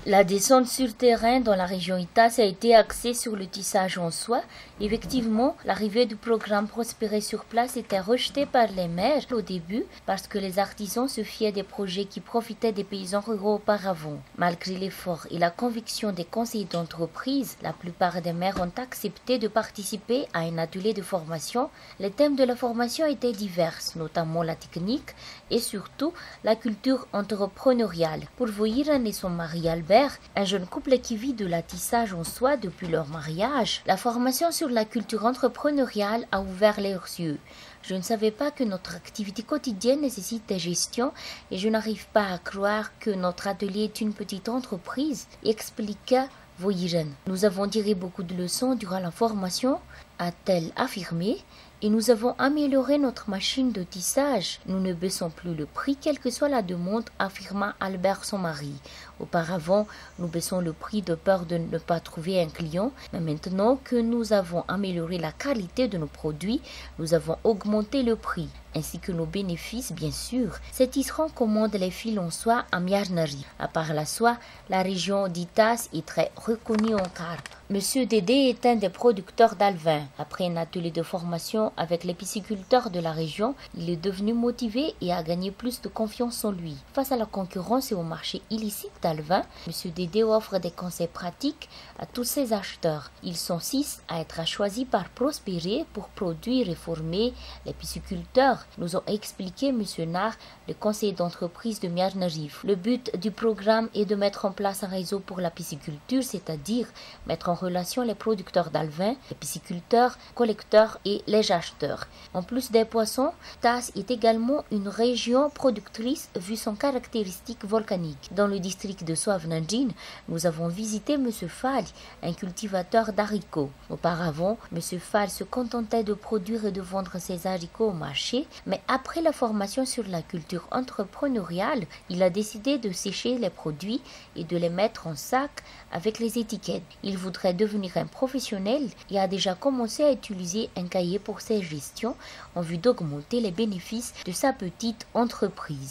La descente sur terrain dans la région Itas a été axée sur le tissage en soie. Effectivement, l'arrivée du programme Prospérer sur place était rejetée par les maires au début parce que les artisans se fiaient des projets qui profitaient des paysans ruraux auparavant. Malgré l'effort et la conviction des conseillers d'entreprise, la plupart des maires ont accepté de participer à un atelier de formation. Les thèmes de la formation étaient divers, notamment la technique et surtout la culture entrepreneuriale. Pour Voyiren et son mari Albert, un jeune couple qui vit de la tissage en soie depuis leur mariage, la formation sur la culture entrepreneuriale a ouvert leurs yeux. Je ne savais pas que notre activité quotidienne nécessite des gestions et je n'arrive pas à croire que notre atelier est une petite entreprise, expliqua Voyiren. Nous avons tiré beaucoup de leçons durant la formation, a-t-elle affirmé, et nous avons amélioré notre machine de tissage. Nous ne baissons plus le prix, quelle que soit la demande, affirma Albert son mari. Auparavant, nous baissons le prix de peur de ne pas trouver un client, mais maintenant que nous avons amélioré la qualité de nos produits, nous avons augmenté le prix, ainsi que nos bénéfices, bien sûr. Ces tisserands commandent les fils en soie à Miarnari. À part la soie, la région d'Itas est très reconnue en carpe. Monsieur Dédé est un des producteurs d'alvin. Après un atelier de formation avec les pisciculteurs de la région, il est devenu motivé et a gagné plus de confiance en lui. Face à la concurrence et au marché illicite d'alvin, Monsieur Dédé offre des conseils pratiques à tous ses acheteurs. Ils sont 6 à être choisis par Prospérer pour produire et former les pisciculteurs, nous ont expliqué Monsieur Nar, le conseiller d'entreprise de Miarnarif. Le but du programme est de mettre en place un réseau pour la pisciculture, c'est-à-dire mettre en relation les producteurs d'alvin, les pisciculteurs, collecteurs et les acheteurs. En plus des poissons, Tas est également une région productrice vu son caractéristique volcanique. Dans le district de Soavnanjin, nous avons visité M. Fall, un cultivateur d'haricots. Auparavant, M. Fall se contentait de produire et de vendre ses haricots au marché, mais après la formation sur la culture entrepreneuriale, il a décidé de sécher les produits et de les mettre en sac avec les étiquettes. Il voudrait devenir un professionnel et a déjà commencé à utiliser un cahier pour ses gestions en vue d'augmenter les bénéfices de sa petite entreprise.